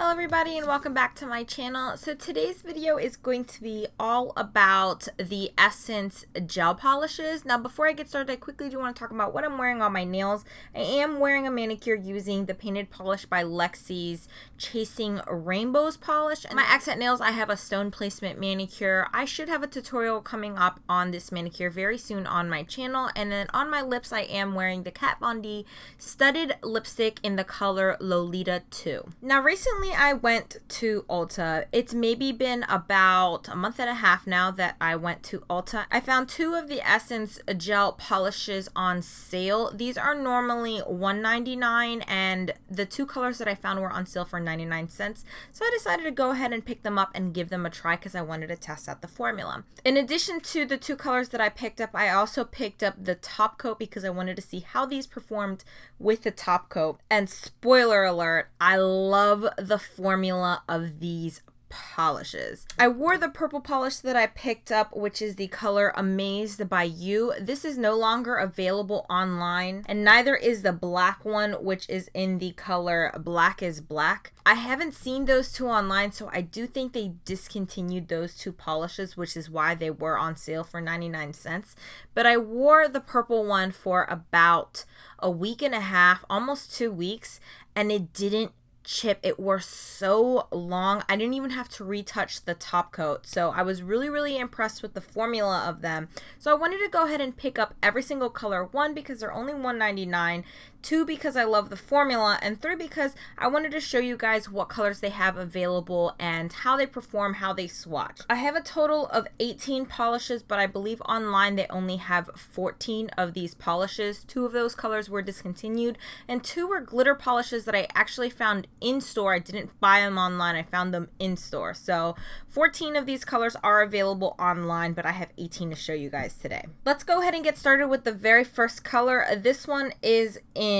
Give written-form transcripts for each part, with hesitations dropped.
Hello everybody and welcome back to my channel. So today's video is going to be all about the Essence gel polishes. Now before I get started, I quickly do want to talk about what I'm wearing on my nails. I am wearing a manicure using the Painted Polish by Lexi's Chasing Rainbows polish. And my accent nails, I have a stone placement manicure. I should have a tutorial coming up on this manicure very soon on my channel. And then on my lips, I am wearing the Kat Von D studded lipstick in the color Lolita 2. Now recently I went to Ulta. It's maybe been about a month and a half now that I went to Ulta. I found two of the Essence gel polishes on sale. These are normally $1.99 and the two colors that I found were on sale for 99 cents. So I decided to go ahead and pick them up and give them a try because I wanted to test out the formula. In addition to the two colors that I picked up, I also picked up the top coat because I wanted to see how these performed with the top coat. And spoiler alert, I love the formula of these polishes. I wore the purple polish that I picked up, which is the color Amazed by You. This is no longer available online, and neither is the black one, which is in the color Black is Black. I haven't seen those two online, so I do think they discontinued those two polishes, which is why they were on sale for 99 cents. But I wore the purple one for about a week and a half, almost 2 weeks, and it didn't chip. It wore so long. I didn't even have to retouch the top coat. So I was really impressed with the formula of them. So I wanted to go ahead and pick up every single color. One, because they're only $1.99. Two, because I love the formula. And three, because I wanted to show you guys what colors they have available and how they perform, how they swatch. I have a total of 18 polishes, but I believe online they only have 14 of these polishes. Two of those colors were discontinued and two were glitter polishes that I actually found in store. I didn't buy them online. I found them in store. So 14 of these colors are available online, but I have 18 to show you guys today. Let's go ahead and get started with the very first color. This one is in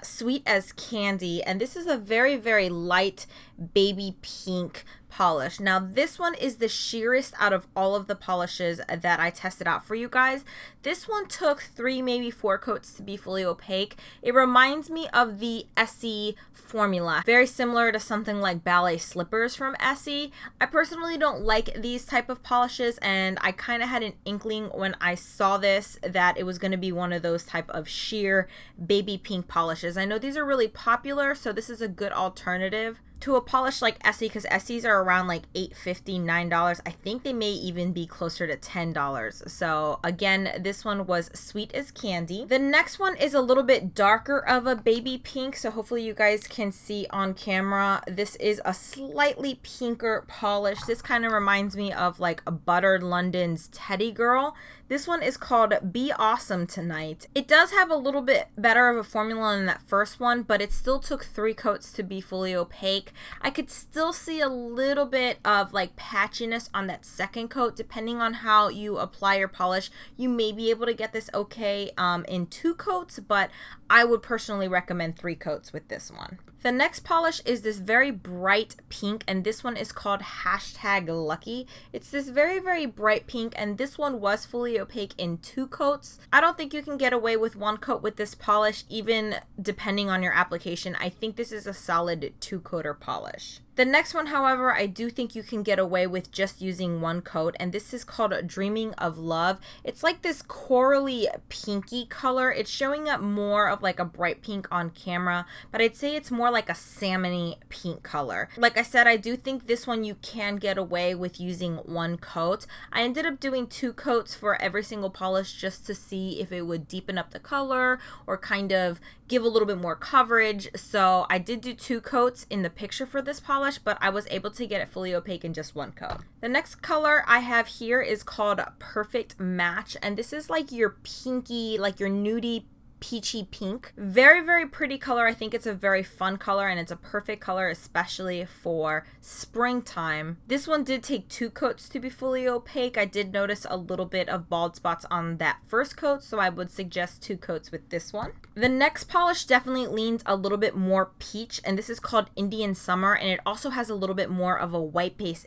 Sweet as Candy, and this is a very light baby pink polish. Now this one is the sheerest out of all of the polishes that I tested out for you guys. This one took 3, maybe 4 coats to be fully opaque. It reminds me of the Essie formula, very similar to something like ballet slippers from Essie. I personally don't like these type of polishes, and I kind of had an inkling when I saw this that it was going to be one of those type of sheer baby pink polishes. I know these are really popular, so this is a good alternative to a polish like Essie, because Essies are around like $8.50, $9. I think they may even be closer to $10. So again, this one was Sweet as Candy. The next one is a little bit darker of a baby pink, so hopefully you guys can see on camera. This is a slightly pinker polish. This kind of reminds me of like a Buttered London's Teddy Girl. This one is called Be Awesome Tonight. It does have a little bit better of a formula than that first one, but it still took 3 coats to be fully opaque. I could still see a little bit of like patchiness on that second coat. Depending on how you apply your polish, you may be able to get this okay in 2 coats, but I would personally recommend 3 coats with this one. The next polish is this very bright pink, and this one is called #Lucky. It's this very bright pink, and this one was fully opaque in 2 coats. I don't think you can get away with 1 coat with this polish, even depending on your application. I think this is a solid 2-coater polish. The next one, however, I do think you can get away with just using 1 coat, and this is called Dreaming of Love. It's like this corally pinky color. It's showing up more of like a bright pink on camera, but I'd say it's more like a salmony pink color. Like I said, I do think this one you can get away with using 1 coat. I ended up doing 2 coats for every single polish just to see if it would deepen up the color or kind of give a little bit more coverage. So I did do 2 coats in the picture for this polish, but I was able to get it fully opaque in just 1 coat. The next color I have here is called Perfect Match, and this is like your pinky, like your nudie peachy pink. Very pretty color. I think it's a very fun color, and it's a perfect color especially for springtime. This one did take 2 coats to be fully opaque. I did notice a little bit of bald spots on that first coat, so I would suggest 2 coats with this one. The next polish definitely leans a little bit more peach, and this is called Indian Summer, and it also has a little bit more of a white base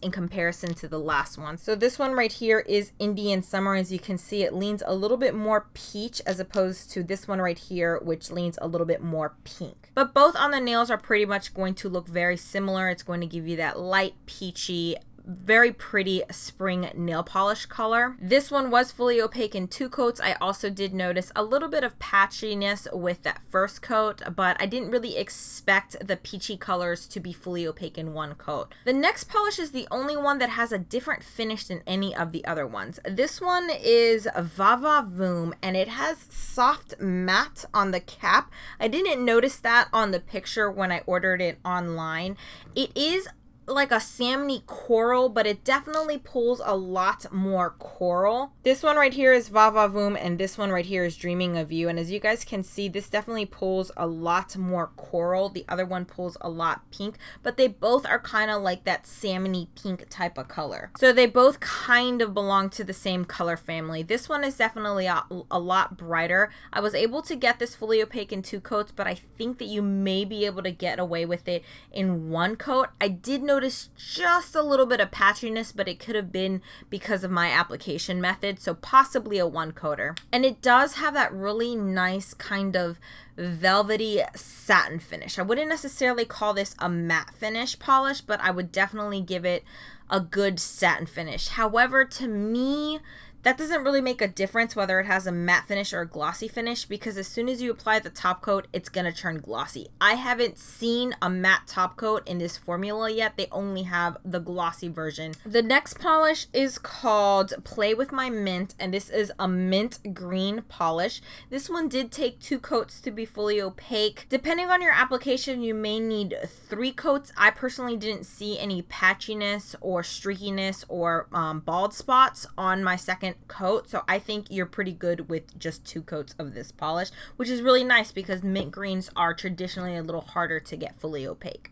in comparison to the last one. So this one right here is Indian Summer. As you can see, it leans a little bit more peach as opposed to this one right here, which leans a little bit more pink. but both on the nails are pretty much going to look very similar. It's going to give you that light peachy, very pretty spring nail polish color. This one was fully opaque in 2 coats. I also did notice a little bit of patchiness with that first coat, but I didn't really expect the peachy colors to be fully opaque in 1 coat. The next polish is the only one that has a different finish than any of the other ones. This one is Vava Voom, and it has soft matte on the cap. I didn't notice that on the picture when I ordered it online. It is like a salmony coral, but it definitely pulls a lot more coral. This one right here is Vava Voom, and this one right here is Dreaming of You. And as you guys can see, this definitely pulls a lot more coral. The other one pulls a lot pink, but they both are kind of like that salmony pink type of color. So they both kind of belong to the same color family. This one is definitely a lot brighter. I was able to get this fully opaque in 2 coats, but I think that you may be able to get away with it in 1 coat. I did notice just a little bit of patchiness, but it could have been because of my application method, so possibly a 1 coater. And it does have that really nice kind of velvety satin finish. I wouldn't necessarily call this a matte finish polish, but I would definitely give it a good satin finish. However, to me, that doesn't really make a difference whether it has a matte finish or a glossy finish, because as soon as you apply the top coat, it's going to turn glossy. I haven't seen a matte top coat in this formula yet. They only have the glossy version. The next polish is called Play With My Mint, and this is a mint green polish. This one did take 2 coats to be fully opaque. Depending on your application, you may need 3 coats. I personally didn't see any patchiness or streakiness or bald spots on my second coat, so I think you're pretty good with just 2 coats of this polish, which is really nice because mint greens are traditionally a little harder to get fully opaque.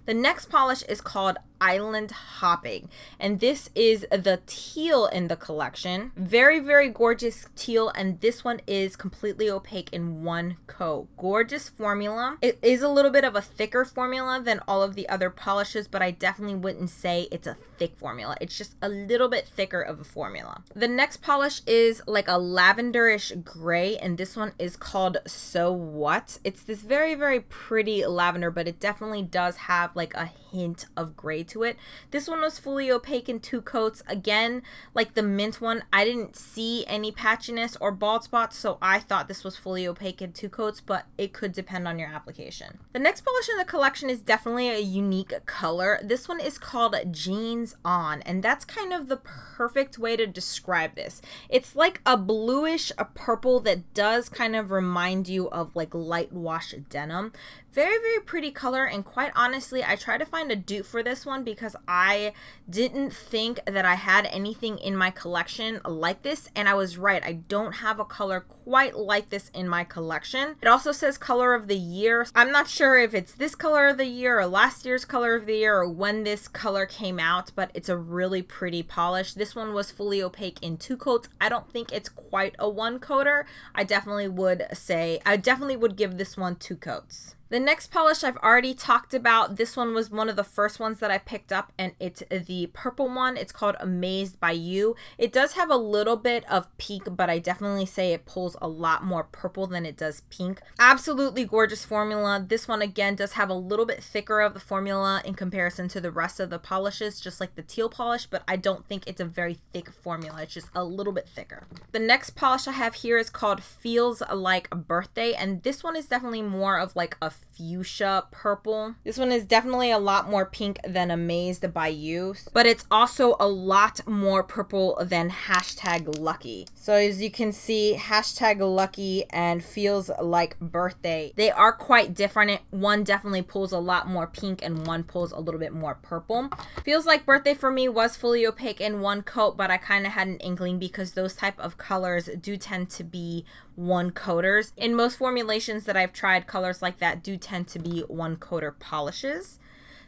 The next polish is called Island Hopping, and this is the teal in the collection. Very, very gorgeous teal, and this one is completely opaque in 1 coat. Gorgeous formula. It is a little bit of a thicker formula than all of the other polishes, but I definitely wouldn't say it's a thick formula. It's just a little bit thicker of a formula. The next polish is like a lavenderish gray, and this one is called So What. It's this very, very pretty lavender, but it definitely does have like a hint of gray to it. This one was fully opaque in 2 coats. Again, like the mint one, I didn't see any patchiness or bald spots, so I thought this was fully opaque in 2 coats, but it could depend on your application. The next polish in the collection is definitely a unique color. This one is called Jeans On, and that's kind of the perfect way to describe this. It's like a bluish purple that does kind of remind you of like light wash denim. Very, very pretty color, and quite honestly, I tried to find a dupe for this one because I didn't think that I had anything in my collection like this, and I was right. I don't have a color quite like this in my collection. It also says color of the year. I'm not sure if it's this color of the year or last year's color of the year or when this color came out, but it's a really pretty polish. This one was fully opaque in 2 coats. I don't think it's quite a 1 coater. I definitely would give this one 2 coats. The next polish I've already talked about. This one was one of the first ones that I picked up, and it's the purple one. It's called Amazed by You. It does have a little bit of pink, but I definitely say it pulls a lot more purple than it does pink. Absolutely gorgeous formula. This one again does have a little bit thicker of the formula in comparison to the rest of the polishes, just like the teal polish, but I don't think it's a very thick formula. It's just a little bit thicker. The next polish I have here is called Feels Like a Birthday, and this one is definitely more of like a fuchsia purple. This one is definitely a lot more pink than Amazed by You, but it's also a lot more purple than Hashtag Lucky. So as you can see, Hashtag Lucky and Feels Like Birthday, they are quite different. One definitely pulls a lot more pink and one pulls a little bit more purple. Feels Like Birthday for me was fully opaque in 1 coat, but I kind of had an inkling because those type of colors do tend to be 1 coaters. In most formulations that I've tried, colors like that do tend to be 1 coater polishes.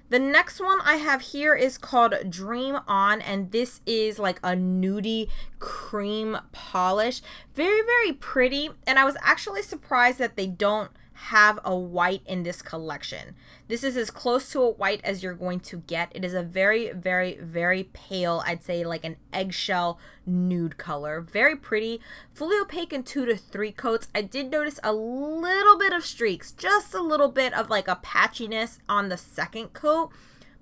The next one I have here is called Dream On, and this is like a nudie cream polish. Very, very pretty, and I was actually surprised that they don't have a white in this collection. This is as close to a white as you're going to get. It is a very, very, very pale, I'd say like an eggshell nude color. Very pretty. Fully opaque in 2 to 3 coats. I did notice a little bit of streaks, just a little bit of like a patchiness on the second coat.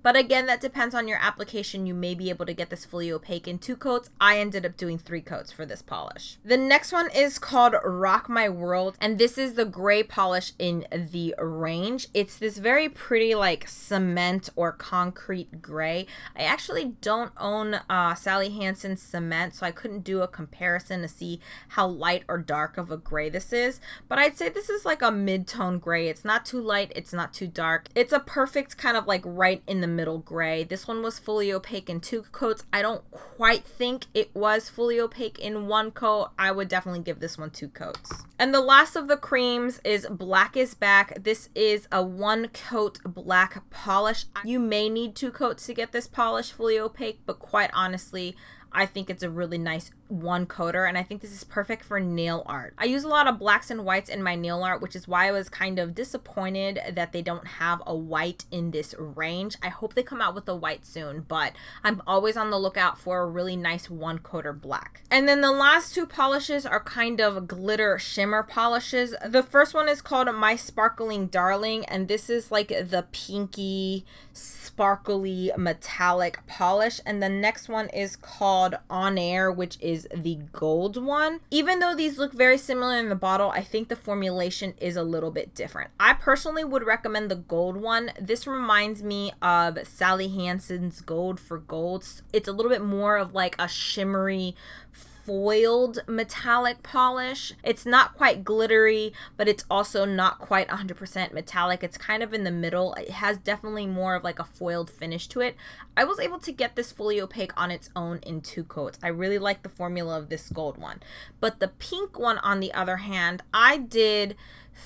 But again, that depends on your application. You may be able to get this fully opaque in 2 coats. I ended up doing 3 coats for this polish. The next one is called Rock My World, and this is the gray polish in the range. It's this very pretty like cement or concrete gray. I actually don't own Sally Hansen's cement, so I couldn't do a comparison to see how light or dark of a gray this is. But I'd say this is like a mid-tone gray. It's not too light, it's not too dark. It's a perfect kind of like right in the middle gray. This one was fully opaque in 2 coats. I don't quite think it was fully opaque in 1 coat. I would definitely give this one 2 coats. And the last of the creams is Black is Back. This is a 1 coat black polish. You may need 2 coats to get this polish fully opaque, but quite honestly, I think it's a really nice 1 coater, and I think this is perfect for nail art. I use a lot of blacks and whites in my nail art, which is why I was kind of disappointed that they don't have a white in this range. I hope they come out with a white soon, but I'm always on the lookout for a really nice 1 coater black. And then the last 2 polishes are kind of glitter shimmer polishes. The first one is called My Sparkling Darling, and this is like the pinky sparkly metallic polish, and the next one is called On Air, which is the gold one. Even though these look very similar in the bottle, I think the formulation is a little bit different. I personally would recommend the gold one. This reminds me of Sally Hansen's Gold for Golds. It's a little bit more of like a shimmery foiled metallic polish. It's not quite glittery, but it's also not quite 100% metallic. It's kind of in the middle. It has definitely more of like a foiled finish to it. I was able to get this fully opaque on its own in 2 coats. I really like the formula of this gold one. But the pink one, on the other hand, I did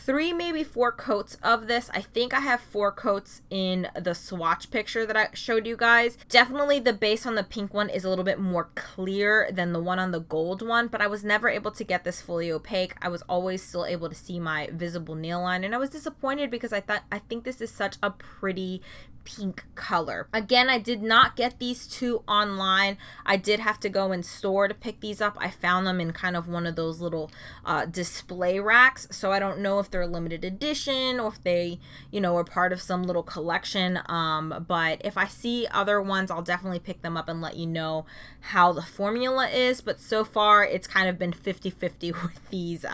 3, maybe 4 coats of this. I think I have 4 coats in the swatch picture that I showed you guys. Definitely the base on the pink one is a little bit more clear than the one on the gold one, but I was never able to get this fully opaque. I was always still able to see my visible nail line, and I was disappointed because I think this is such a pretty pink color. Again, I did not get these 2 online. I did have to go in store to pick these up. I found them in kind of one of those little display racks, so I don't know if they're limited edition or if they, you know, are part of some little collection, but if I see other ones, I'll definitely pick them up and let you know how the formula is. But so far, it's kind of been 50-50 with these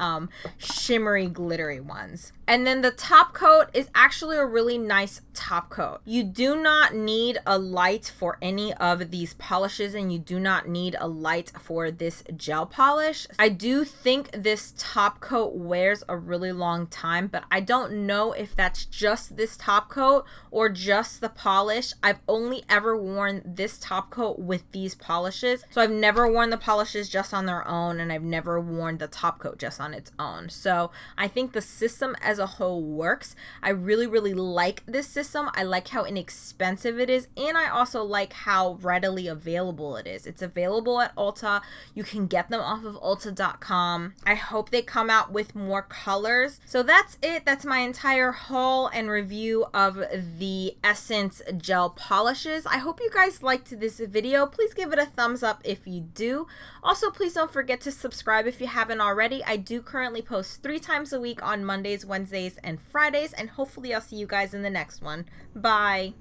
shimmery, glittery ones. And then the top coat is actually a really nice top coat. You do not need a light for any of these polishes, and you do not need a light for this gel polish. I do think this top coat wears a really long time, but I don't know if that's just this top coat or just the polish. I've only ever worn this top coat with these polishes, so I've never worn the polishes just on their own, and I've never worn the top coat just on its own. So I think the system as a whole works. I really, really like this system. I like how inexpensive it is, and I also like how readily available it is. It's available at Ulta. You can get them off of Ulta.com. I hope they come out with more colors. So that's it. That's my entire haul and review of the Essence gel polishes. I hope you guys liked this video. Please give it a thumbs up if you do. Also, please don't forget to subscribe if you haven't already. I do currently post 3 times a week on Mondays, Wednesdays, and Fridays, and hopefully I'll see you guys in the next one. Bye.